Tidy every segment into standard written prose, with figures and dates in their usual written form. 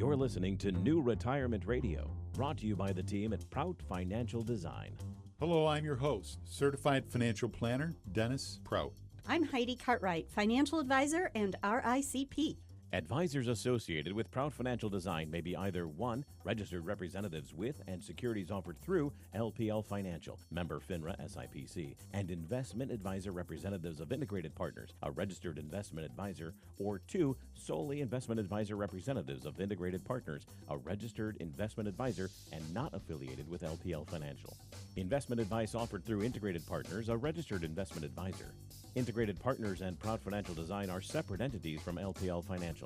You're listening to New Retirement Radio, brought to you by the team at Prout Financial Design. Hello, I'm your host, Certified Financial Planner, Dennis Prout. I'm Heidi Cartwright, Financial Advisor and RICP. Advisors associated with Prout Financial Design may be either 1. Registered representatives with and securities offered through LPL Financial, member FINRA SIPC, and investment advisor representatives of Integrated Partners, a registered investment advisor, or 2. Solely investment advisor representatives of Integrated Partners, a registered investment advisor and not affiliated with LPL Financial. Investment advice offered through Integrated Partners, a registered investment advisor. Integrated Partners and Prout Financial Design are separate entities from LPL Financial.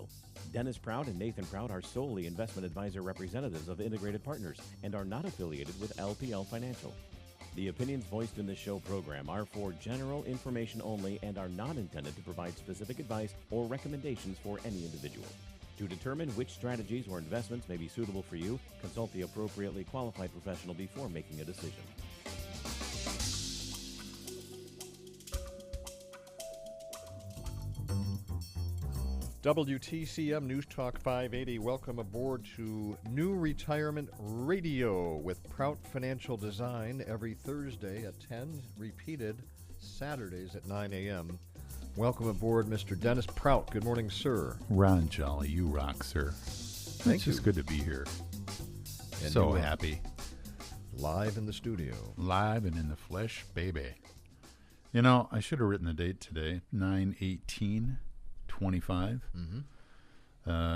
Dennis Prout and Nathan Prout are solely investment advisor representatives of Integrated Partners and are not affiliated with LPL Financial. The opinions voiced in this show program are for general information only and are not intended to provide specific advice or recommendations for any individual. To determine which strategies or investments may be suitable for you, consult the appropriately qualified professional before making a decision. WTCM News Talk 580. Welcome aboard to New Retirement Radio with Prout Financial Design every Thursday at 10, repeated Saturdays at 9 a.m. Welcome aboard, Mr. Dennis Prout. Good morning, sir. Ron Jolly, you rock, sir. Thank you. It's just good to be here. And So you, happy. Live in the studio. Live and in the flesh, baby. You know, I should have written the date today, 9/18/25.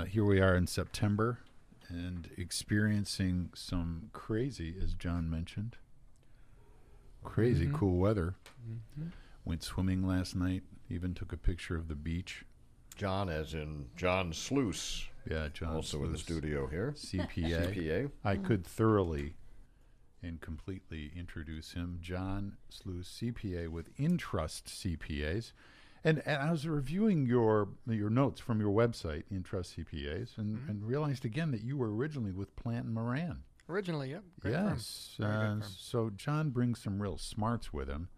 Here we are in September and experiencing some crazy, as John mentioned, crazy cool weather. Went swimming last night, even took a picture of the beach. John, as in Jon Sluis, Yeah, Jon also in the Sluis, studio here. CPA. CPA. I could thoroughly and completely introduce him. Jon Sluis, CPA with Intrust CPAs. And I was reviewing your notes from your website, Intrust CPAs, and realized again that you were originally with Plant and Moran. Originally, yep. Great firm. Yes. Very good firm. So John brings some real smarts with him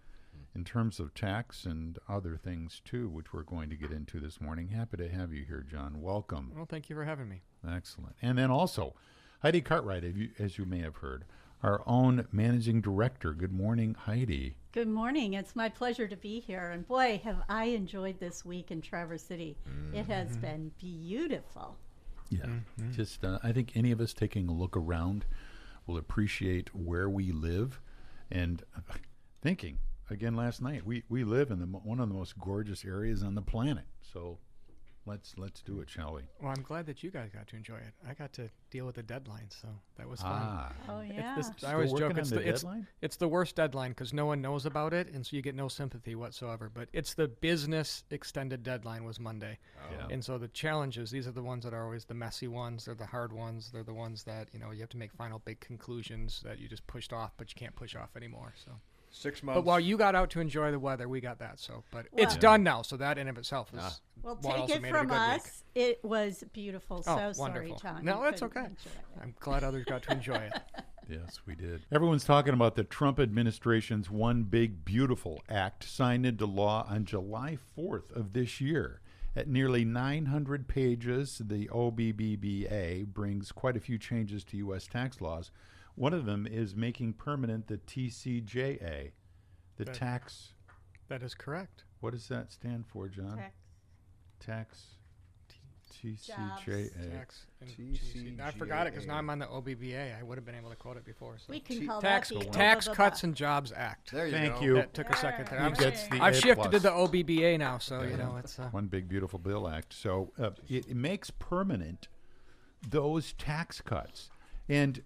in terms of tax and other things, too, which we're going to get into this morning. Happy to have you here, John. Welcome. Well, thank you for having me. Excellent. And then also, Heidi Cartwright, as you may have heard, our own managing director. Good morning, Heidi. Good morning. It's my pleasure to be here. And boy, have I enjoyed this week in Traverse City. It has been beautiful. Yeah. Just, I think any of us taking a look around will appreciate where we live. And thinking, again, last night, we live in one of the most gorgeous areas on the planet. So let's do it, shall we? Well, I'm glad that you guys got to enjoy it. I got to deal with the deadline, so that was fun. Oh, yeah. I always joke on the deadline? it's the worst deadline because no one knows about it, and so you get no sympathy whatsoever. But it's the business extended deadline was Monday. Yeah. And so the challenges, these are the ones that are always the messy ones. They're the hard ones. They're the ones that, you have to make final big conclusions that you just pushed off, but you can't push off anymore. So 6 months. But while you got out to enjoy the weather, we got that. So, but Well- it's done now. So that in of itself is Well, what take also it made from a good us. week. It was beautiful. So Oh, sorry, wonderful. John. No, you that's couldn't okay. make sure that. I'm glad others got to enjoy it. Yes, we did. Everyone's talking about the Trump administration's One Big Beautiful Act signed into law on July 4th of this year. At nearly 900 pages, the OBBBA brings quite a few changes to U.S. tax laws. One of them is making permanent the TCJA, the That- tax. That is correct. What does that stand for, John? Tax. TCJA. Tax and TCJA. I forgot it because now I'm on the OBBA. I would have been able to quote it before. So. We can call Tax that the Tax OBBBA. Cuts and Jobs Act. There you Thank go. you. That took a second there. He I'm gets the I've A shifted to plus. the OBBA now, so it's One Big Beautiful Bill Act. So it makes permanent those tax cuts. And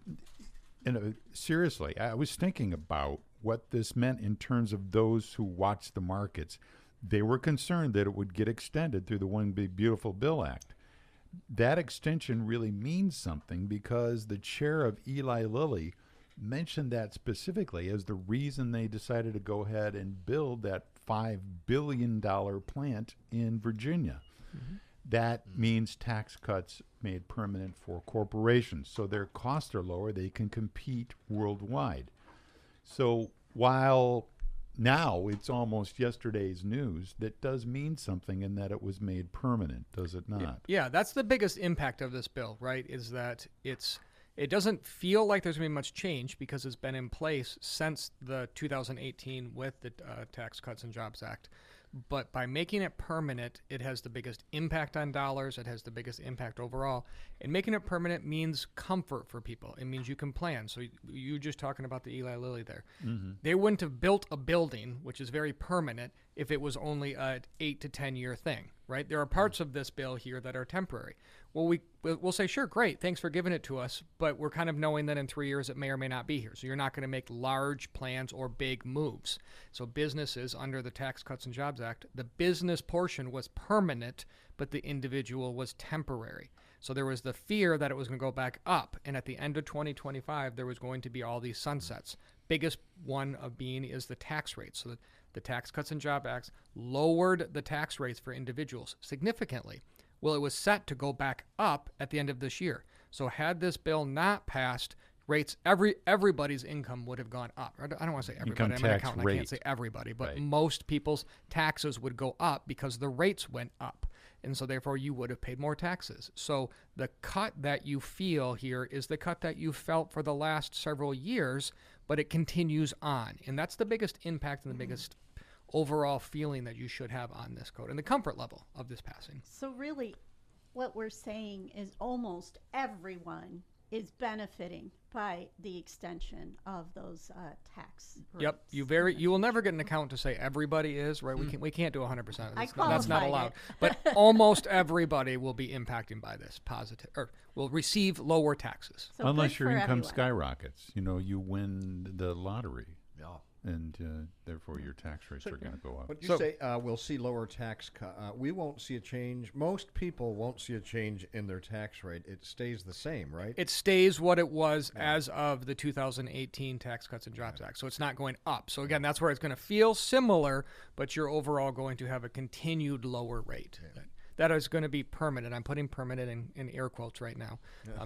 seriously, I was thinking about what this meant in terms of those who watch the markets. They were concerned that it would get extended through the One Big Beautiful Bill Act. That extension really means something because the chair of Eli Lilly mentioned that specifically as the reason they decided to go ahead and build that $5 billion plant in Virginia. That means tax cuts made permanent for corporations. So their costs are lower. They can compete worldwide. So while now it's almost yesterday's news. That does mean something in that it was made permanent, does it not? Yeah, that's the biggest impact of this bill, right? Is that it doesn't feel like there's going to be much change because it's been in place since the 2018 with the Tax Cuts and Jobs Act. But by making it permanent, it has the biggest impact on dollars. It has the biggest impact overall. And making it permanent means comfort for people. It means you can plan. So you were just talking about the Eli Lilly there. Mm-hmm. They wouldn't have built a building, which is very permanent, if it was only an 8 to 10 year thing, right? There are parts of this bill here that are temporary. Well, we'll say, sure, great, thanks for giving it to us, but we're kind of knowing that in 3 years it may or may not be here. So you're not going to make large plans or big moves. So businesses under the Tax Cuts and Jobs Act, the business portion was permanent, but the individual was temporary. So there was the fear that it was going to go back up, and at the end of 2025, there was going to be all these sunsets. Biggest one of being is the tax rate. So the Tax Cuts and Jobs Act lowered the tax rates for individuals significantly. Well, it was set to go back up at the end of this year. So had this bill not passed, rates, everybody's income would have gone up. I don't want to say everybody. I'm an accountant. I can't say everybody, but most people's taxes would go up because the rates went up. And so therefore you would have paid more taxes. So the cut that you feel here is the cut that you felt for the last several years, but it continues on. And that's the biggest impact and the biggest overall feeling that you should have on this code and the comfort level of this passing. So really what we're saying is almost everyone is benefiting by the extension of those tax rates. Yep, you will never get an account to say everybody is, right? We can't do 100%. That's not allowed. But almost everybody will be impacted by this positive, or will receive lower taxes. So unless your income everyone. skyrockets. You win the lottery. Yeah. And therefore your tax rates are going to go up. But you say we'll see lower tax. We won't see a change. Most people won't see a change in their tax rate. It stays the same, right? It stays what it was as of the 2018 Tax Cuts and Jobs Act. So it's not going up. So again, that's where it's going to feel similar, but you're overall going to have a continued lower rate. Yeah. That is going to be permanent. I'm putting permanent in air quotes right now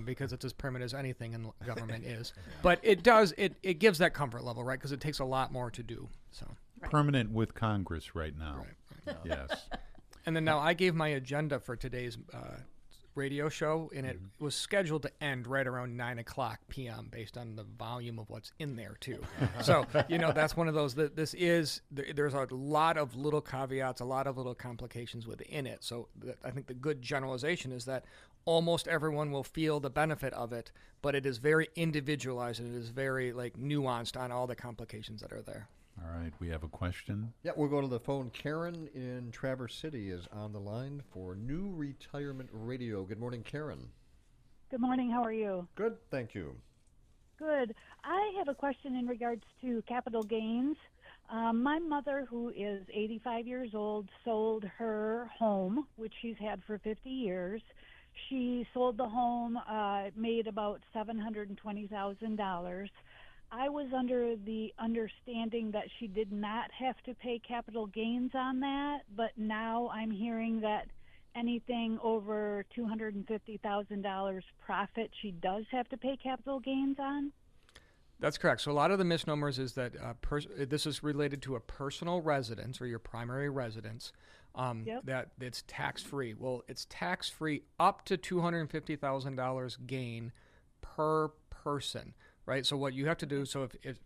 because it's as permanent as anything in government is. But it gives that comfort level, right? Because it takes a lot more to do. So permanent with Congress right now. Right. Yes. And then now I gave my agenda for today's radio show, and it was scheduled to end right around 9:00 p.m. based on the volume of what's in there too. So that's one of those that there's a lot of little caveats, a lot of little complications within it. So I think the good generalization is that almost everyone will feel the benefit of it, but it is very individualized and it is very nuanced on all the complications that are there. All right, we have a question. Yeah, we'll go to the phone. Karen in Traverse City is on the line for New Retirement Radio. Good morning, Karen. Good morning. How are you? Good, thank you. Good. I have a question in regards to capital gains. My mother, who is 85 years old, sold her home, which she's had for 50 years. She sold the home, made about $720,000. I was under the understanding that she did not have to pay capital gains on that, but now I'm hearing that anything over $250,000 profit, she does have to pay capital gains on? That's correct. So a lot of the misnomers is that this is related to a personal residence or your primary residence, that it's tax-free. Well, it's tax-free up to $250,000 gain per person. Right, so what you have to do, so if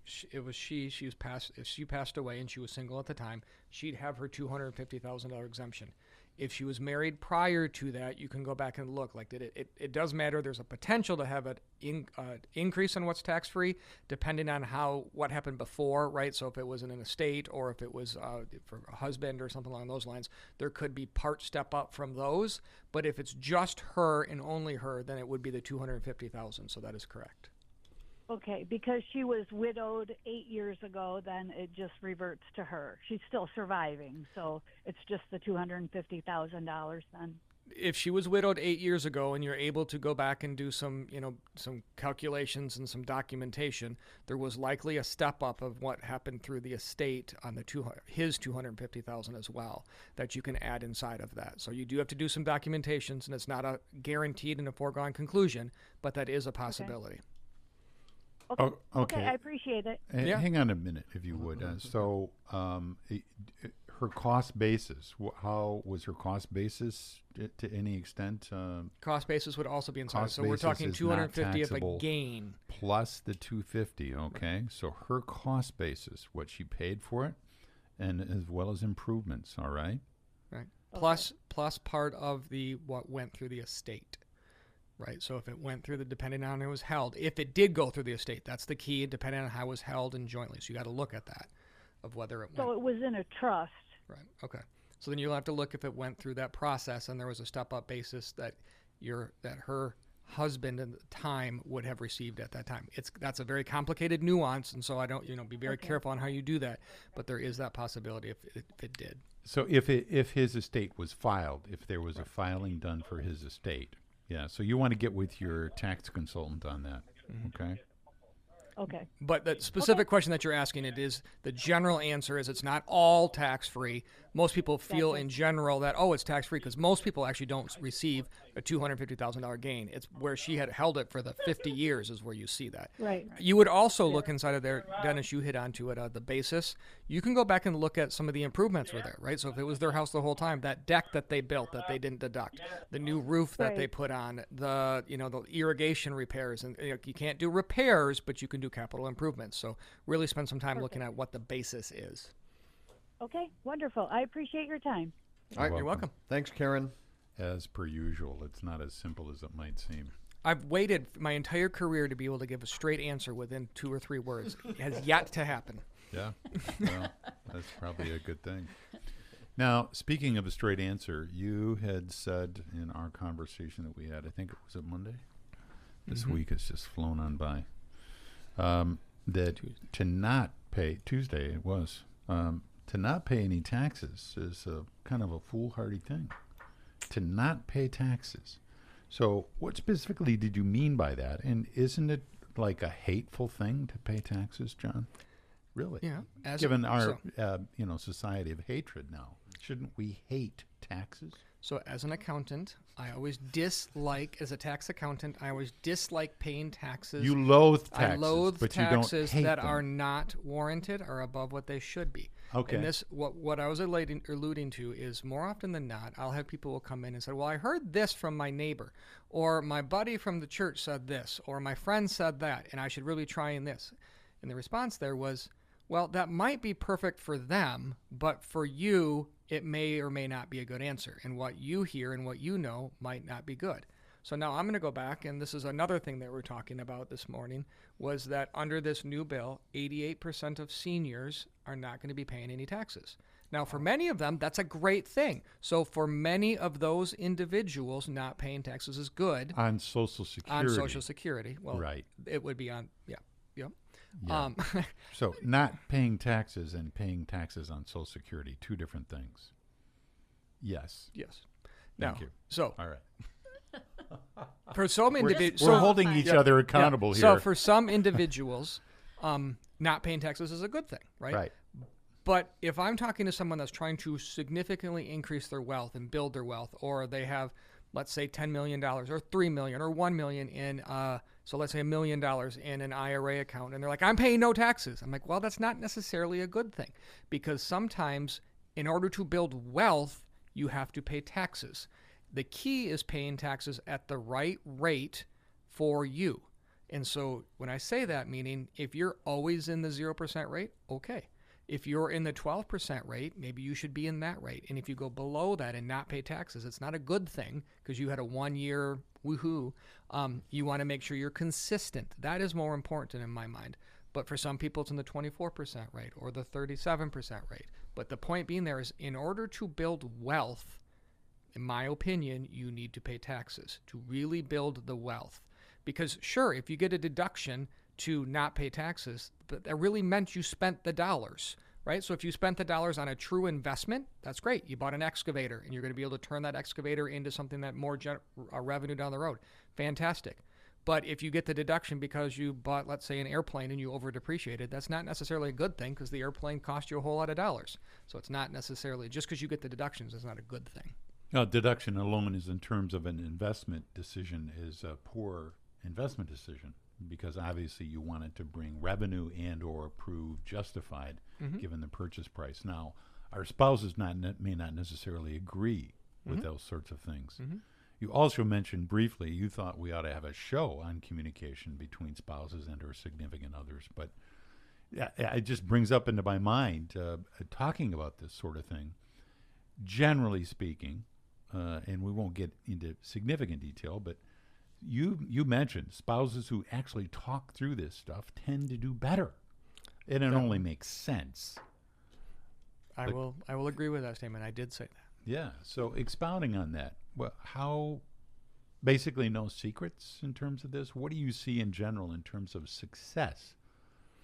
she passed away and she was single at the time, she'd have her $250,000 exemption. If she was married prior to that, you can go back and look. It does matter. There's a potential to have an increase in what's tax free, depending on what happened before. Right, so if it was in an estate or if it was for a husband or something along those lines, there could be part step up from those. But if it's just her and only her, then it would be the $250,000. So that is correct. Okay, because she was widowed 8 years ago, then it just reverts to her. She's still surviving, so it's just the $250,000 then. If she was widowed 8 years ago and you're able to go back and do some calculations and some documentation, there was likely a step up of what happened through the estate on his $250,000 as well that you can add inside of that. So you do have to do some documentations, and it's not a guaranteed and a foregone conclusion, but that is a possibility. Okay. Oh, okay. I appreciate it. Yeah. Hang on a minute, if you would. Her cost basis. How was her cost basis to any extent? Cost basis would also be inside. Cost So we're basis talking is 250 not of a taxable. gain. Plus the 250. Okay, so her cost basis, what she paid for it, and as well as improvements. All right. Right. Plus part of the what went through the estate. Right. So if it went through depending on how it was held, if it did go through the estate, that's the key, depending on how it was held and jointly. So you got to look at that of whether it went. So it was in a trust. Right. Okay. So then you'll have to look if it went through that process and there was a step-up basis that her husband at the time would have received at that time. That's a very complicated nuance, and so I don't be very careful on how you do that. But there is that possibility if it did. So if his estate was filed, if there was a filing done for his estate, yeah. So you want to get with your tax consultant on that, okay? Okay. But the specific question that you're asking, it is the general answer is it's not all tax-free. Most people feel in general that, it's tax-free because most people actually don't receive a $250,000 gain. It's where she had held it for the 50 years is where you see that. Right. You would also look inside of there, Dennis, you hit onto it, the basis. You can go back and look at some of the improvements were there, right? So if it was their house the whole time, that deck that they built that they didn't deduct, the new roof that they put on, the irrigation repairs, and you can't do repairs, but you can do capital improvements. So really spend some time looking at what the basis is. Okay, wonderful. I appreciate your time. All right, You're welcome. Thanks, Karen. As per usual, it's not as simple as it might seem. I've waited my entire career to be able to give a straight answer within 2 or 3 words. It has yet to happen. Yeah, well, that's probably a good thing. Now, speaking of a straight answer, you had said in our conversation that we had, I think it was Monday. This week has just flown on by. That to not pay Tuesday it was to not pay any taxes is a kind of a foolhardy thing. To not pay taxes. So, what specifically did you mean by that? And isn't it like a hateful thing to pay taxes, John? Really? Yeah. Given our society of hatred now, shouldn't we hate taxes? So as an accountant, I always dislike, as a tax accountant, I always dislike paying taxes. You loathe taxes, I loathe but taxes you don't hate that them. are not warranted or above what they should be. Okay. And this, what I was alluding to is more often than not, I'll have people will come in and say, well, I heard this from my neighbor, or my buddy from the church said this, or my friend said that, and I should really try in this. And the response there was, well, that might be perfect for them, but for you, it may or may not be a good answer. And what you hear and what you know might not be good. So now I'm going to go back, and this is another thing that we're talking about this morning, was that under this new bill, 88% of seniors are not going to be paying any taxes. Now, for many of them, that's a great thing. So for many of those individuals, not paying taxes is good. On Social Security. On Social Security. Well, right. It would be on, yeah. Yeah. So not paying taxes and paying taxes on Social Security, 2 different things. Yes. Yes. Thank now, you. So All right. for some individuals, We're holding each other accountable here. So for some individuals, not paying taxes is a good thing, right? Right. But if I'm talking to someone that's trying to significantly increase their wealth and build their wealth, or they have, let's say, $10 million or $3 million or $1 million in, so let's say $1 million in an IRA account, and they're like, I'm paying no taxes. I'm like, well, that's not necessarily a good thing, because sometimes in order to build wealth, you have to pay taxes. The key is paying taxes at the right rate for you. And so when I say that, meaning if you're always in the 0% rate, okay. If you're in the 12% rate, maybe you should be in that rate. And if you go below that and not pay taxes, it's not a good thing because you had a 1-year woohoo. You want to make sure you're consistent. That is more important in my mind. But for some people, it's in the 24% rate or the 37% rate. But the point being there is in order to build wealth, in my opinion, you need to pay taxes to really build the wealth. Because sure, if you get a deduction to not pay taxes, but that really meant you spent the dollars, right? So if you spent the dollars on a true investment, that's great. You bought an excavator and you're going to be able to turn that excavator into something that more revenue down the road. Fantastic. But if you get the deduction because you bought, let's say, an airplane and you over depreciated, that's not necessarily a good thing because the airplane cost you a whole lot of dollars. So it's not necessarily, just because you get the deductions is not a good thing. Deduction alone is in terms of an investment decision is a poor investment decision. because obviously you want it to bring revenue and or prove justified given the purchase price. Now, our spouses may not necessarily agree with those sorts of things. You also mentioned briefly you thought we ought to have a show on communication between spouses and or significant others, but it just brings up into my mind talking about this sort of thing. Generally speaking, and we won't get into significant detail, but you mentioned spouses who actually talk through this stuff tend to do better, and it only makes sense. I will agree with that statement. I did say that. Yeah. So expounding on that, how basically no secrets in terms of this? What do you see in general in terms of success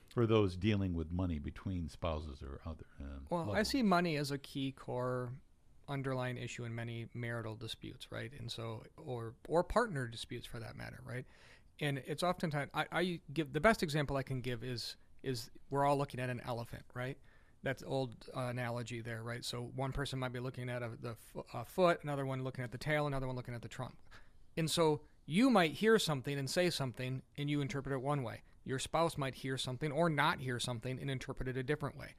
for those dealing with money between spouses or other? I see money as a key core underlying issue in many marital disputes, right? And so, or partner disputes for that matter, right? And it's oftentimes, I give the best example I can give is we're all looking at an elephant, right? That's old analogy there, right? So one person might be looking at the foot, another one looking at the tail, another one looking at the trunk. And so you might hear something and say something and you interpret it one way. Your spouse might hear something or not hear something and interpret it a different way.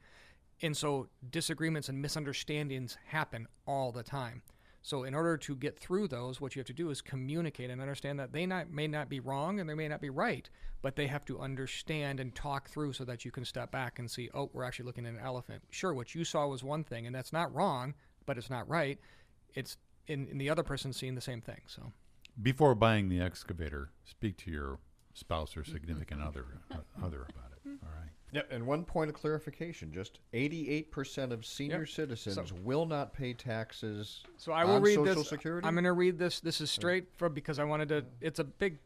And so disagreements and misunderstandings happen all the time. So in order to get through those, what you have to do is communicate and understand that they may not be wrong and they may not be right, but they have to understand and talk through so that you can step back and see, oh, we're actually looking at an elephant. Sure, what you saw was one thing, and that's not wrong, but it's not right. It's in the other person seeing the same thing. So before buying the excavator, speak to your spouse or significant other about it. All right. Yeah, and one point of clarification, just 88% of senior citizens will not pay taxes on read Social this. Security? I'm going to read this. This is straight from, because I wanted to, it's a big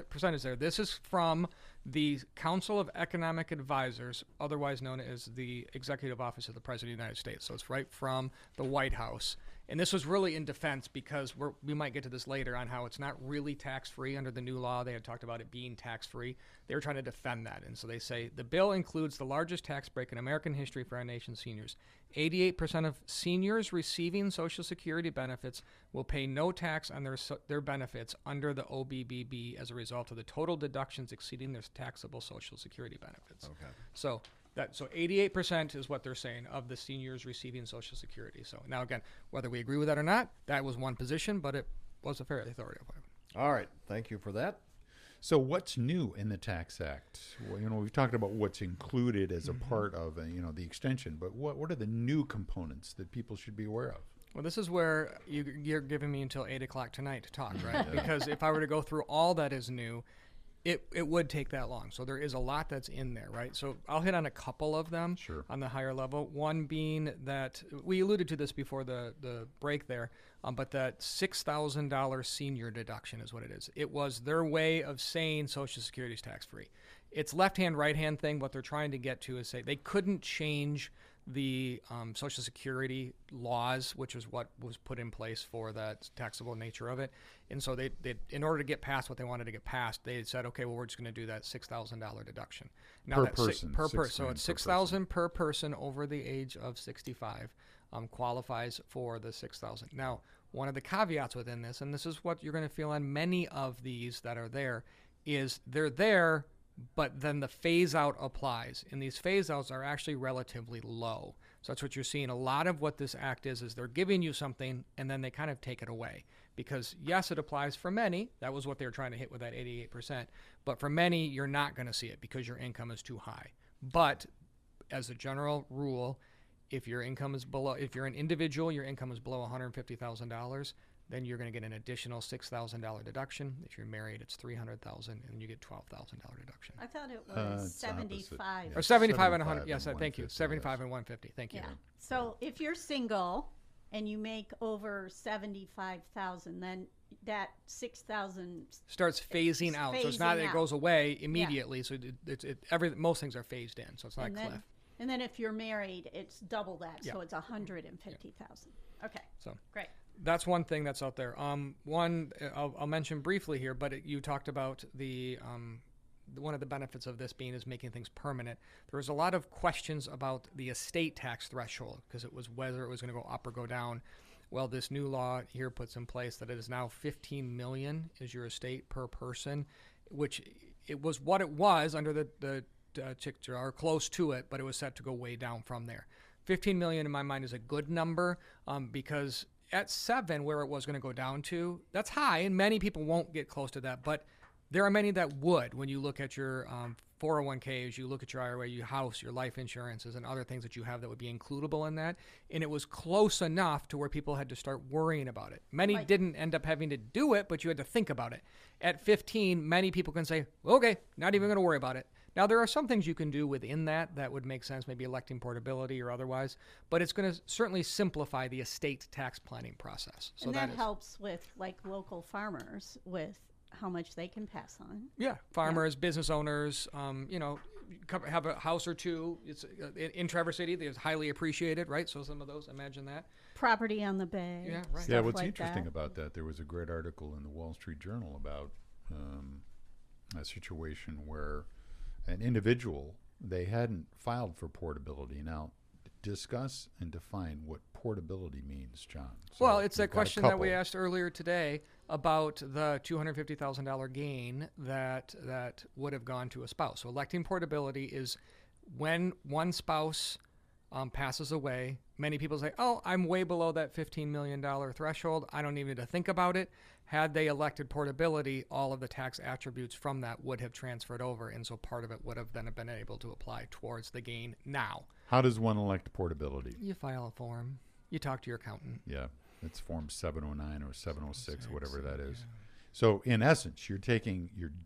percentage there. This is from the Council of Economic Advisors, otherwise known as the Executive Office of the President of the United States. So it's right from the White House. And this was really in defense because we might get to this later on how it's not really tax-free under the new law. They had talked about it being tax-free. They were trying to defend that. And so they say, the bill includes the largest tax break in American history for our nation's seniors. 88% of seniors receiving Social Security benefits will pay no tax on their benefits under the OBBB as a result of the total deductions exceeding their taxable Social Security benefits. Okay. So 88% is what they're saying of the seniors receiving Social Security. So now again, whether we agree with that or not, that was one position, but it was a fair authority. All right. Thank you for that. So what's new in the Tax Act? Well, we've talked about what's included as a part of, the extension, but what are the new components that people should be aware of? Well, this is where you're giving me until 8 o'clock tonight to talk, right? Because if I were to go through all that is new, it would take that long. So there is a lot that's in there, right? So I'll hit on a couple of them on the higher level. One being that we alluded to this before the break there, but that $6,000 senior deduction is what it is. It was their way of saying Social Security is tax-free. It's left-hand, right-hand thing. What they're trying to get to is say they couldn't change the Social Security laws, which is what was put in place for that taxable nature of it. And so they in order to get past what they wanted to get past, they said, okay, well, we're just going to do that $6,000 deduction. Now per person. Per person. So it's $6,000 per person over the age of 65 qualifies for the $6,000. Now, one of the caveats within this, and this is what you're going to feel on many of these that are there, is they're there, but then the phase out applies. And these phase outs are actually relatively low. So that's what you're seeing. A lot of what this act is they're giving you something and then they kind of take it away. Because yes, it applies for many. That was what they were trying to hit with that 88%. But for many, you're not going to see it because your income is too high. But as a general rule, if your income is below, if you're an individual, your income is below $150,000, then you're going to get an additional $6,000 deduction. If you're married, it's $300,000, and you get $12,000 deduction. I thought it was 75. Yeah. Or 75 and 100. 75 Yes, and thank you. 150, 75 yes. and 150. Thank you. Yeah. So if you're single and you make over 75,000, then that 6,000 starts phasing out. So it's not that it goes away immediately. So most things are phased in. So it's not a cliff. And then if you're married, it's double that. Yeah. So it's 150,000. Okay. So great. That's one thing that's out there. One I'll mention briefly here, but you talked about one of the benefits of this being is making things permanent. There was a lot of questions about the estate tax threshold because it was whether it was going to go up or go down. Well, this new law here puts in place that it is now $15 million is your estate per person, which it was what it was under the CPA, or close to it, but it was set to go way down from there. 15 million in my mind is a good number because at 7, where it was going to go down to, that's high, and many people won't get close to that, but there are many that would. When you look at your 401ks, you look at your IRA, your house, your life insurances, and other things that you have that would be includable in that, and it was close enough to where people had to start worrying about it. Many didn't end up having to do it, but you had to think about it. At 15, many people can say, okay, not even going to worry about it. Now, there are some things you can do within that would make sense, maybe electing portability or otherwise, but it's going to certainly simplify the estate tax planning process. So and that helps with like local farmers with how much they can pass on. Yeah, farmers, business owners, have a house or two. It's in Traverse City, it's highly appreciated, right? So some of those, imagine that. Property on the bay. Yeah, right. Yeah, what's like interesting that. about that, there was a great article in the Wall Street Journal about a situation where an individual, they hadn't filed for portability. Now, discuss and define what portability means, John. So Well, it's you've that got a question that we couple. asked earlier today about the $250,000 gain that would have gone to a spouse. So electing portability is when one spouse passes away. Many people say, oh, I'm way below that $15 million threshold. I don't even need to think about it. Had they elected portability, all of the tax attributes from that would have transferred over, and so part of it would have then been able to apply towards the gain now. How does one elect portability? You file a form. You talk to your accountant. Yeah, it's Form 709 or 706, whatever that is. So in essence, you're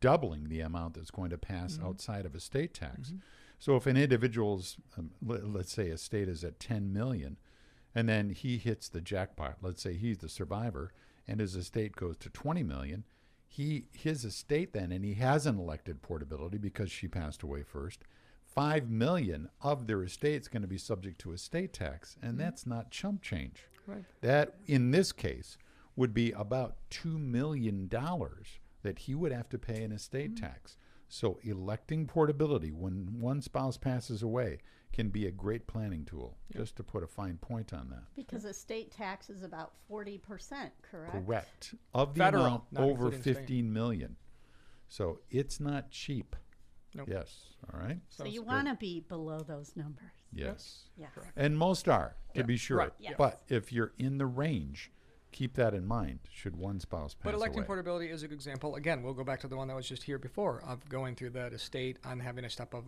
doubling the amount that's going to pass outside of estate tax. So if an individual's, let's say estate is at 10 million, and then he hits the jackpot, let's say he's the survivor, and his estate goes to 20 million, his estate then, and he hasn't elected portability because she passed away first, 5 million of their estate's going to be subject to estate tax, and that's not chump change. Right. That, in this case, would be about $2 million that he would have to pay in estate tax. So electing portability when one spouse passes away can be a great planning tool, just to put a fine point on that. Because estate tax is about 40%, correct? Correct. Of the Federal, amount not over including state. 15 million. So it's not cheap. Nope. Yes. All right. So you want to be below those numbers. Yes. Yes. Correct. And most are, to Yeah, be sure. right, yes. But if you're in the range, keep that in mind should one spouse pass But electing away. portability is a good example. Again, we'll go back to the one that was just here before of going through that estate on having a step of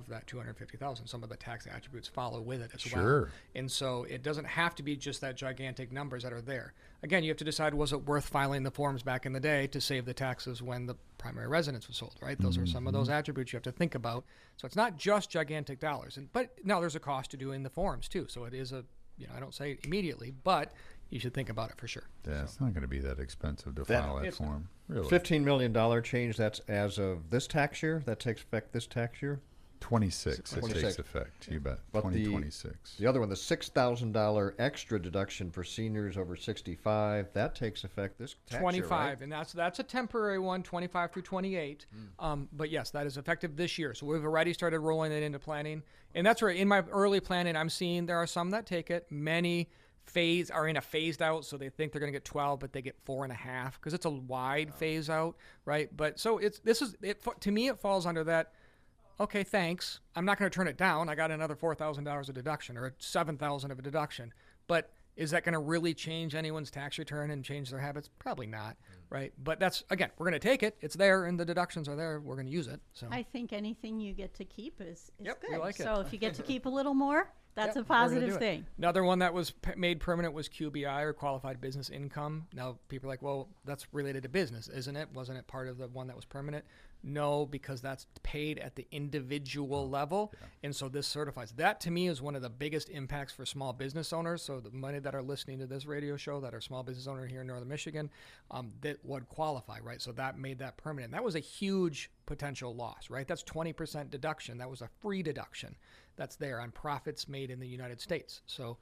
that $250,000. Some of the tax attributes follow with it as well. Sure. And so it doesn't have to be just that gigantic numbers that are there. Again, you have to decide, was it worth filing the forms back in the day to save the taxes when the primary residence was sold, right? Those are some of those attributes you have to think about. So it's not just gigantic dollars. But now there's a cost to doing the forms too. So it is I don't say it immediately, but you should think about it for sure. Yeah, it's not going to be that expensive to That- file that it's form. Really. $15 million change, that's as of this tax year? That takes effect this tax year? 26, it 26. takes effect. You bet. But 2026. The other one, the $6,000 extra deduction for seniors over 65, that takes effect this tax 25, year, right? and that's a temporary one, 25 through 28. But yes, that is effective this year. So we've already started rolling it into planning, and that's where in my early planning, I'm seeing there are some that take it. Many are in a phased out, so they think they're going to get 12, but they get 4.5 because it's a wide phase out, right? But so to me, it falls under that. Okay, thanks. I'm not going to turn it down. I got another $4,000 of deduction or $7,000 of a deduction. But is that going to really change anyone's tax return and change their habits? Probably not, right? But that's, again, we're going to take it. It's there, and the deductions are there. We're going to use it. So I think anything you get to keep is Yep, we good. like it. So if you get to keep a little more, that's Yep, a we're gonna positive do it. thing. Another one that was made permanent was QBI, or qualified business income. Now, people are like, well, that's related to business, isn't it? Wasn't it part of the one that was permanent? No, because that's paid at the individual level. And so this certifies. That, to me, is one of the biggest impacts for small business owners. So the money that are listening to this radio show that are small business owners here in Northern Michigan, that would qualify, right? So that made that permanent. That was a huge potential loss, right? That's 20% deduction. That was a free deduction that's there on profits made in the United States. So,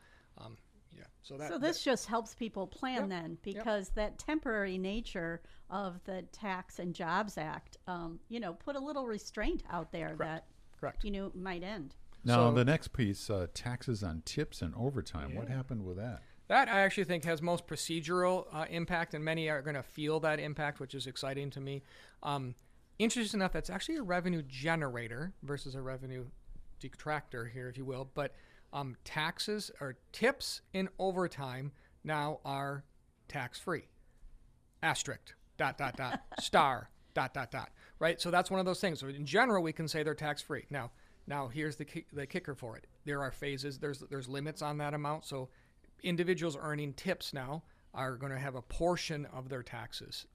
So this just helps people plan Yep, then, because that temporary nature of the Tax and Jobs Act, put a little restraint out there that, Correct. might end. Now, So- the next piece, taxes on tips and overtime. What happened with that? That I actually think has most procedural impact, and many are going to feel that impact, which is exciting to me. interesting enough, that's actually a revenue generator versus a revenue detractor here, if you will. But taxes or tips in overtime now are tax-free. Asterisk, ... star, ... Right? So that's one of those things. So in general, we can say they're tax-free. Now here's the kicker for it. There are phases. There's limits on that amount. So individuals earning tips now are going to have a portion of their taxes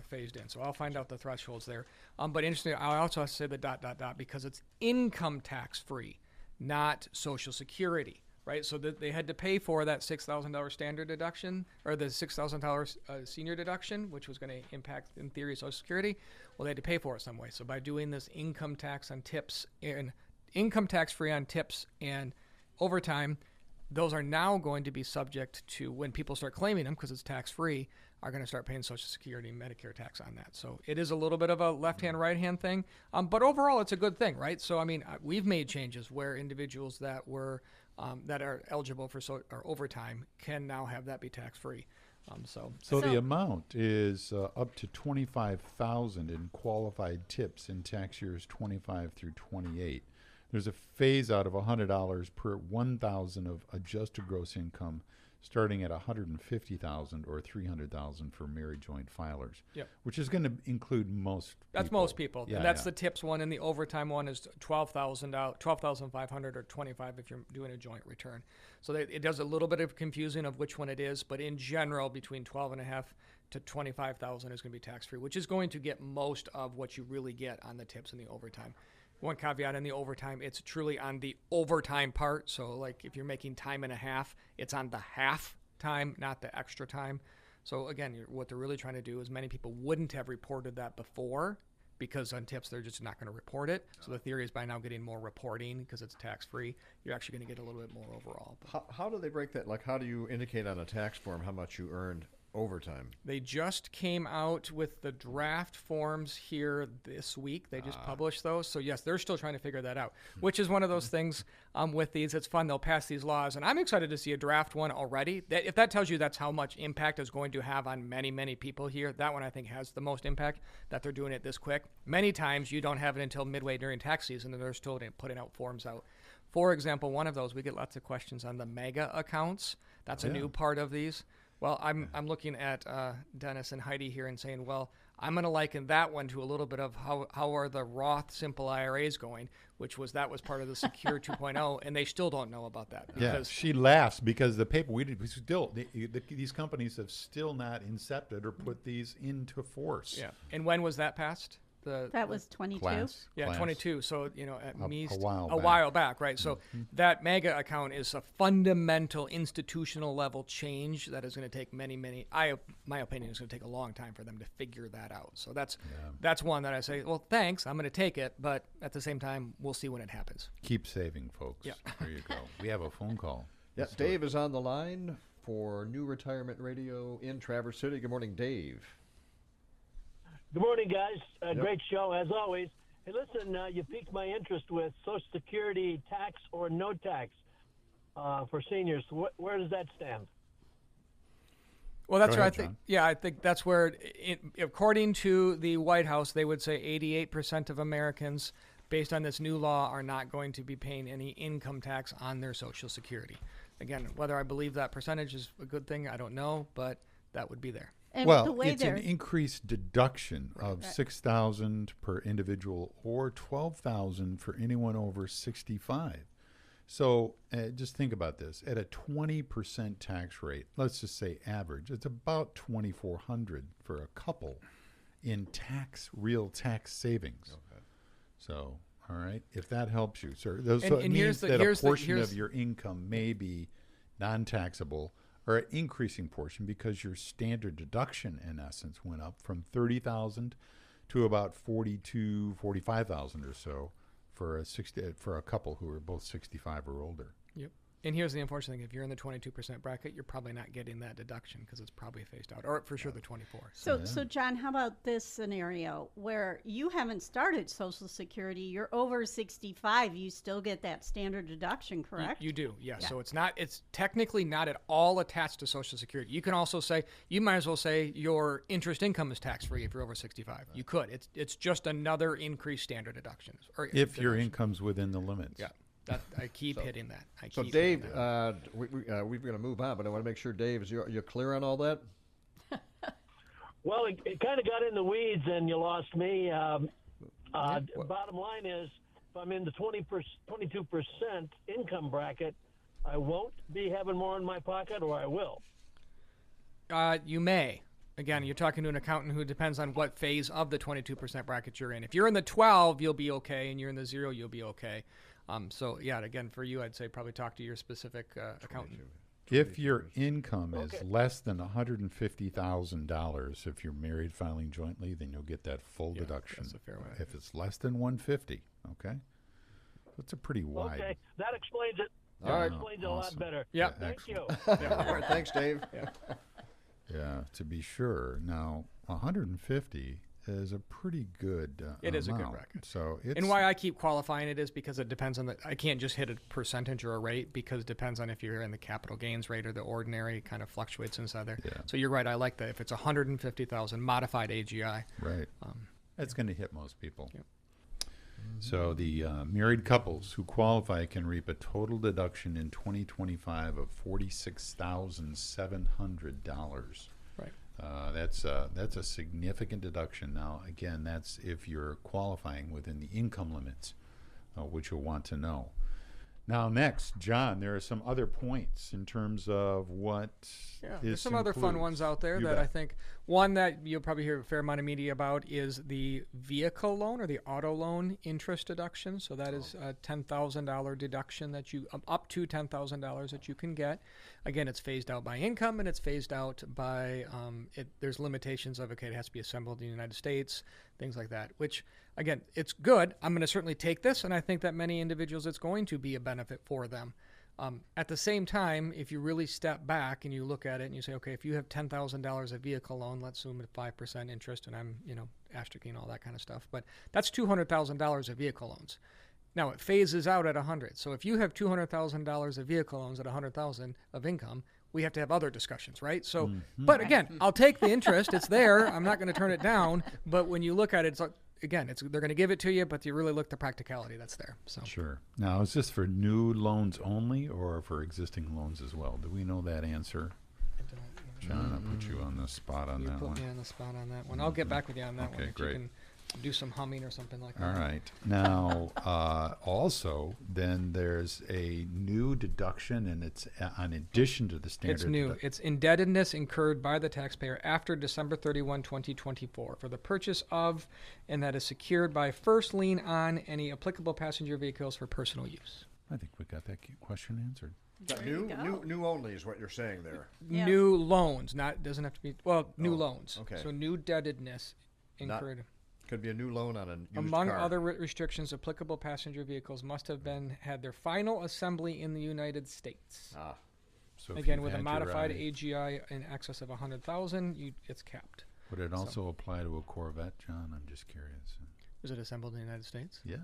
phased in. So I'll find out the thresholds there. But interestingly, I also have to say the ... because it's income tax-free, not Social Security. Right, so they had to pay for that $6,000 standard deduction or the $6,000 senior deduction, which was going to impact, in theory, Social Security. Well, they had to pay for it some way. So by doing this income tax on tips and income tax free on tips and overtime, those are now going to be subject to, when people start claiming them because it's tax free, are going to start paying Social Security and Medicare tax on that. So it is a little bit of a left-hand, right-hand thing. But overall, it's a good thing, right? So, I mean, we've made changes where individuals that were that are eligible for or overtime can now have that be tax-free. So the amount is up to $25,000 in qualified tips in tax years 25 through 28. There's a phase out of $100 per $1,000 of adjusted gross income, starting at $150,000 or $300,000 for married joint filers. Yep. Which is going to include most. That's people. most people. Yeah, and that's the tips one, and the overtime one is $12,500 or $25,000 if you're doing a joint return. So it does a little bit of confusing of which one it is, but in general, between $12,500 to $25,000 is going to be tax free, which is going to get most of what you really get on the tips and the overtime. One caveat in the overtime, it's truly on the overtime part. So like if you're making time and a half, it's on the half time, not the extra time. So again, what they're really trying to do is many people wouldn't have reported that before because on tips, they're just not going to report it. So the theory is by now getting more reporting because it's tax-free, you're actually going to get a little bit more overall. How do they break that? Like how do you indicate on a tax form how much you earned overtime? They just came out with the draft forms here this week. They just published those. So yes, they're still trying to figure that out, which is one of those things with these. It's fun. They'll pass these laws, and I'm excited to see a draft one already. If that tells you that's how much impact it's going to have on many, many people here, that one I think has the most impact, that they're doing it this quick. Many times you don't have it until midway during tax season, and they're still putting out forms out. For example, one of those, we get lots of questions on the mega accounts. That's a new part of these. Well, I'm looking at Dennis and Heidi here and saying, well, I'm going to liken that one to a little bit of how are the Roth simple IRAs going, that was part of the Secure 2.0, and they still don't know about that. Yeah, she laughs because the paper these companies have still not incepted or put these into force. Yeah, and when was that passed? That was 22. Class. 22. So, at a while back, right? So that mega account is a fundamental institutional level change that is going to take my opinion is going to take a long time for them to figure that out. So that's one that I say, well, thanks, I'm going to take it, but at the same time, we'll see when it happens. Keep saving, folks. Yeah. There you go. We have a phone call. Yes, Dave is on the line for New Retirement Radio in Traverse City. Good morning, Dave. Good morning, guys. Great show, as always. Hey, listen, you piqued my interest with Social Security tax or no tax for seniors. Where does that stand? Well, that's where I think. Yeah, I think that's where, according to the White House, they would say 88% of Americans, based on this new law, are not going to be paying any income tax on their Social Security. Again, whether I believe that percentage is a good thing, I don't know, but that would be there. And well, it's an increased deduction of $6,000 per individual or $12,000 for anyone over 65. So just think about this. At a 20% tax rate, let's just say average, it's about $2,400 for a couple in real tax savings. Okay. So, all right, if that helps you, sir. It means that a portion of your income may be non-taxable, or an increasing portion, because your standard deduction, in essence, went up from $30,000 to about $45,000 or so for a couple who are both 65 or older. Yep. And here's the unfortunate thing: if you're in the 22% bracket, you're probably not getting that deduction because it's probably phased out, or for sure the 24. So John, how about this scenario where you haven't started Social Security, you're over 65, you still get that standard deduction, correct? You do, yes. Yeah. So it's technically not at all attached to Social Security. You can also say, you might as well say your interest income is tax-free if you're over 65. Right. You could. It's just another increased standard deduction. If your income's within the limits. Yeah. I keep hitting that. So Dave, we're going to move on, but I want to make sure, Dave, you're clear on all that? Well, it kind of got in the weeds, and you lost me. Bottom line is, if I'm in the 22% income bracket, I won't be having more in my pocket, or I will. You may. Again, you're talking to an accountant who depends on what phase of the 22% bracket you're in. If you're in the 12, you'll be okay, and you're in the 0, you'll be okay. So, yeah, again, for you, I'd say probably talk to your specific accountant. If your income is less than $150,000, if you're married filing jointly, then you'll get that full deduction. That's a fair way. If it's less than $150,000, okay? That's a pretty wide. Okay, that explains it. All right. That explains it a lot better. Yeah. Thank you. All right, thanks, Dave. Yeah, to be sure. Now, 150 is a pretty good It is amount. a good bracket. So it's, and why I keep qualifying it is because it depends on I can't just hit a percentage or a rate because it depends on if you're in the capital gains rate or the ordinary, kind of fluctuates inside there. Yeah. So you're right. I like that. If it's 150,000 modified AGI. Right. That's going to hit most people. Yep. So the married couples who qualify can reap a total deduction in 2025 of $46,700. Right. That's a significant deduction. Now, again, that's if you're qualifying within the income limits, which you'll want to know. Now, next, John, there are some other points in terms of what there's some other fun ones out there that I think. One that you'll probably hear a fair amount of media about is the vehicle loan or the auto loan interest deduction. So that is a $10,000 deduction that you up to $10,000 that you can get. Again, it's phased out by income and it's phased out by there's limitations of it has to be assembled in the United States, things like that. Which again, it's good. I'm going to certainly take this, and I think that many individuals it's going to be a benefit for them. At the same time, if you really step back and you look at it and you say, okay, if you have $10,000 of vehicle loan, let's assume at 5% interest, and I'm, asterisking all that kind of stuff, but that's $200,000 of vehicle loans. Now it phases out at 100. So if you have $200,000 of vehicle loans at 100,000 of income, we have to have other discussions, right? So, but again, I'll take the interest. It's there. I'm not going to turn it down. But when you look at it, it's like, again, they're going to give it to you, but you really look at the practicality that's there. So Sure. Now, is this for new loans only or for existing loans as well? Do we know that answer? John, I'll put you on the spot on that one. You put me on the spot on that one. I'll get back with you on that one. Okay, great. You can do some humming or something like that. All right. Now, also, then there's a new deduction, and it's in addition to the standard. It's new. It's indebtedness incurred by the taxpayer after December 31, 2024 for the purchase of, and that is secured by first lien on any applicable passenger vehicles for personal use. I think we got that question answered. New only is what you're saying there. Yeah. New loans, doesn't have to be, new loans. Okay. So new indebtedness incurred. Could be a new loan on a used Among car. other restrictions, applicable passenger vehicles must have had their final assembly in the United States. So if Again, you've with a had modified your, AGI in excess of 100,000, it's capped. would it also apply to a Corvette, John? I'm just curious. Is it assembled in the United States? Yeah.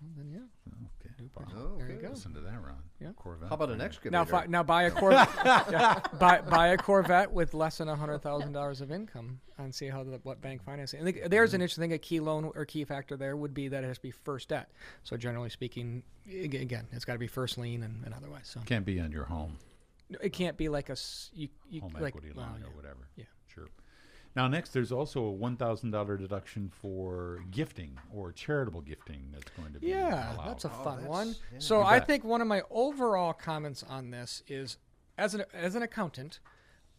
Well, then yeah. Okay. There you go. Listen to that, Ron. Yeah. Corvette. How about an excavator? Now buy a Corvette. buy a Corvette with less than $100,000 of income and see what bank financing. And there's an interesting thing. A key loan or key factor there would be that it has to be first debt. So generally speaking, again, it's got to be first lien and otherwise. So Can't be on your home. it can't be like Home like, equity loan or whatever. Yeah. Sure. Now, next, there's also a $1,000 deduction for gifting or charitable gifting that's going to be allowed. That's a fun one. yeah. So You I bet. think one of my overall comments on this is, as an accountant,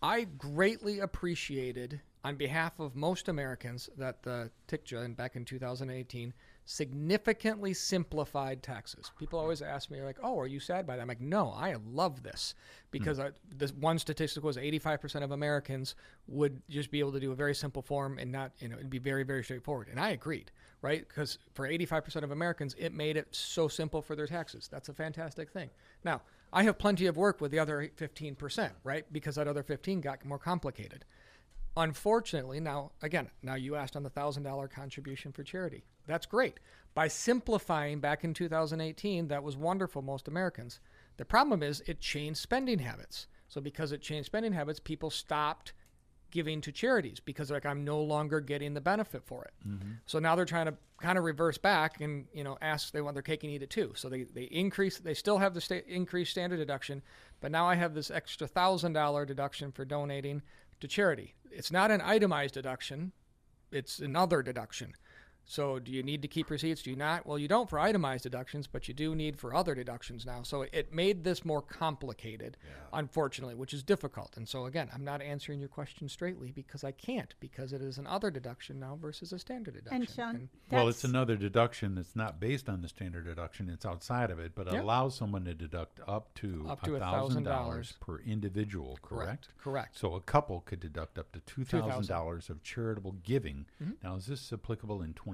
I greatly appreciated, on behalf of most Americans, that the TICJA back in 2018 significantly simplified taxes. People always ask me, like, oh, are you sad by that? I'm like, no, I love this. Because this one statistic was 85% of Americans would just be able to do a very simple form and not, it'd be very, very straightforward. And I agreed. right? Because for 85% of Americans, it made it so simple for their taxes. That's a fantastic thing. Now, I have plenty of work with the other 15%, right? Because that other 15 got more complicated. Unfortunately, now you asked on the $1,000 contribution for charity. That's great. By simplifying back in 2018, that was wonderful, most Americans. The problem is it changed spending habits. So because it changed spending habits, people stopped giving to charities because they're like, I'm no longer getting the benefit for it. Mm-hmm. So now they're trying to kind of reverse back and, ask, they want their cake and eat it too. So they still have the increased standard deduction, but now I have this extra $1,000 deduction for donating to charity. It's not an itemized deduction. It's another deduction. So do you need to keep receipts? Do you not? Well, you don't for itemized deductions, but you do need for other deductions now. So it made this more complicated, unfortunately, which is difficult. And so, again, I'm not answering your question straightly because I can't, because it is an other deduction now versus a standard deduction. And Sean, well, it's another deduction that's not based on the standard deduction. It's outside of it, but it allows someone to deduct up to $1,000 per individual, correct? Correct. So a couple could deduct up to $2,000 of charitable giving. Mm-hmm. Now, is this applicable in 25?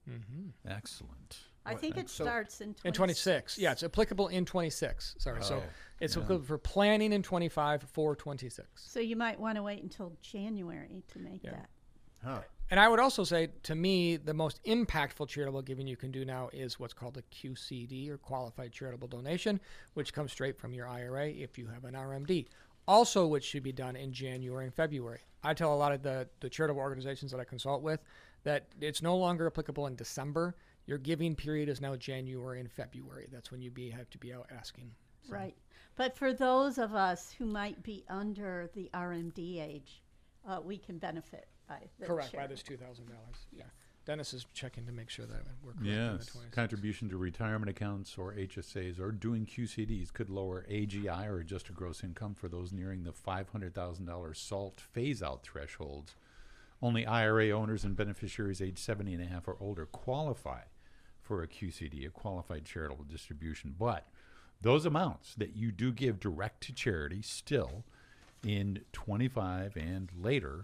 Mm-hmm. Excellent. I think it starts in 26. Yeah, it's applicable in 26. Sorry. So it's applicable for planning in 25 for 26. So you might want to wait until January to make that. Huh. And I would also say, to me, the most impactful charitable giving you can do now is what's called a QCD, or Qualified Charitable Donation, which comes straight from your IRA if you have an RMD. Also, which should be done in January and February. I tell a lot of the charitable organizations that I consult with that it's no longer applicable in December. Your giving period is now January and February. That's when you have to be out asking. So. Right. But for those of us who might be under the RMD age, we can benefit by the correct, charity. by this $2,000. Yeah. Dennis is checking to make sure that we're correct. Yes. Contribution to retirement accounts or HSAs or doing QCDs could lower AGI, or adjusted gross income, for those nearing the $500,000 SALT phase-out thresholds. Only IRA owners and beneficiaries age 70 and a half or older qualify for a QCD, a qualified charitable distribution. But those amounts that you do give direct to charity still in 25 and later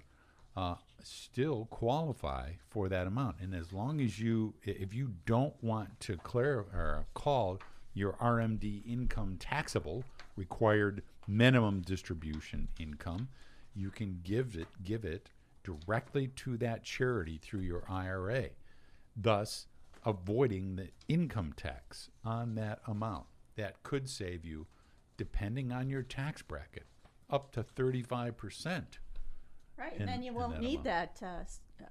still qualify for that amount. And as long as if you don't want to call your RMD income taxable, required minimum distribution income, you can give it directly to that charity through your IRA, thus avoiding the income tax on that amount. That could save you, depending on your tax bracket, up to 35%. Right, and then you won't need that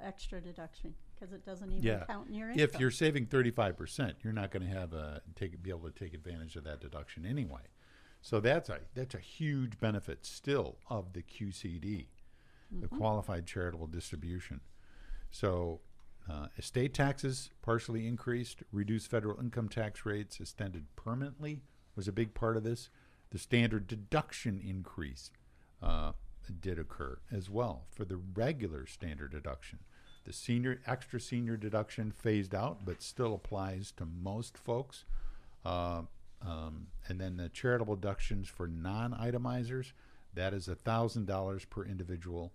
extra deduction because it doesn't even count in your income. If you're saving 35%, you're not going to be able to take advantage of that deduction anyway. So that's a huge benefit still of the QCD. The qualified charitable distribution. So estate taxes partially increased, reduced federal income tax rates extended permanently was a big part of this. The standard deduction increase did occur as well for the regular standard deduction. The extra senior deduction phased out, but still applies to most folks. And then the charitable deductions for non-itemizers, that is $1,000 per individual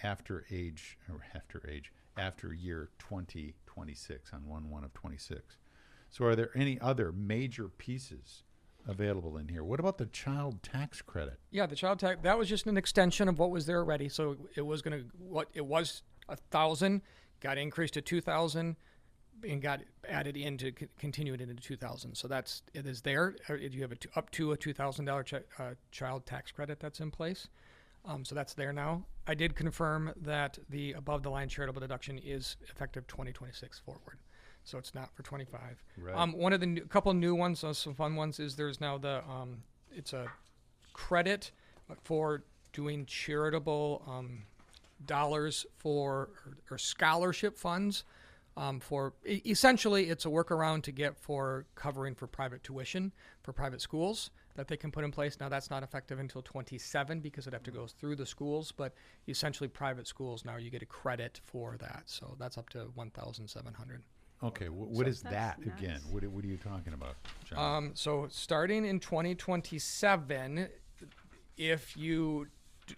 after year 2026 on 1/1 of 26. So are there any other major pieces available in here? What about the child tax credit? Yeah, the child tax, that was just an extension of what was there already. So it was $1,000, got increased to $2,000, and got added in to continue it into 2000. So it is there. You have up to a $2,000 child tax credit that's in place. So that's there now. I did confirm that the above the line charitable deduction is effective 2026 forward. So it's not for 25. Right. One of the couple new ones, some fun ones, is there's now it's a credit for doing charitable dollars for or scholarship funds. Essentially, it's a workaround to get for covering for private tuition for private schools that they can put in place. Now, that's not effective until 27 because it have to go through the schools, but essentially private schools, now you get a credit for that. So that's up to $1,700. Okay, what is that nice. again? What are you talking about, John? So starting in 2027, if you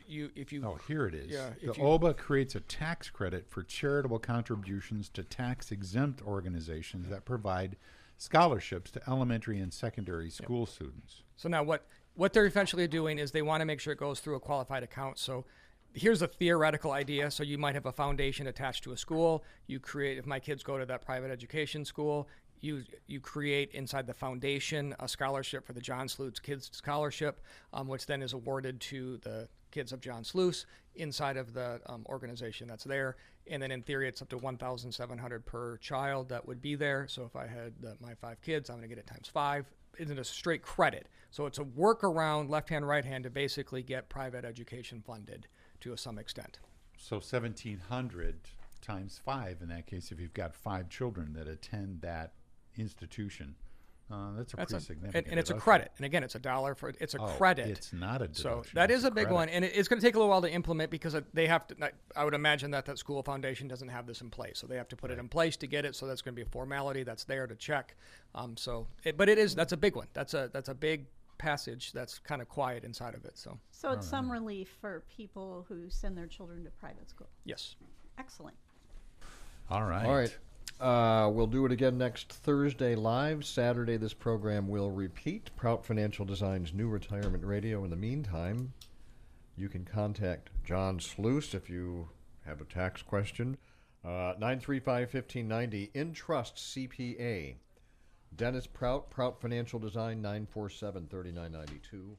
if you Oh, here it is. Yeah, The if you- OBBBA creates a tax credit for charitable contributions to tax-exempt organizations that provide scholarships to elementary and secondary school students. So now what they're eventually doing is they want to make sure it goes through a qualified account. So here's a theoretical idea. So you might have a foundation attached to a school. You create, if my kids go to that private education school, you create inside the foundation a scholarship for the Jon Sluis Kids Scholarship, which then is awarded to the kids of Jon Sluis inside of the organization that's there. And then in theory, it's up to $1,700 per child that would be there. So if I had my 5 kids, I'm going to get it times 5. Isn't a straight credit. So it's a workaround, left hand, right hand, to basically get private education funded to some extent. So 1,700 times 5 in that case, if you've got 5 children that attend that institution, that's pretty significant. And it's a deduction. credit. And again, it's $1 for it's a credit. It's not a deduction. So that is it's a big credit. one, and it's going to take a little while to implement because they have to. I would imagine that school foundation doesn't have this in place, so they have to put it in place to get it. So that's going to be a formality that's there to check. That's a big one. That's a big passage that's kind of quiet inside of it. So it's some relief for people who send their children to private school. yes. Excellent. All right. All right. We'll do it again next Thursday live. Saturday, this program will repeat. Prout Financial Design's New Retirement Radio. In the meantime, you can contact Jon Sluis if you have a tax question. 935-1590, Intrust CPA. Dennis Prout, Prout Financial Design, 947-3992.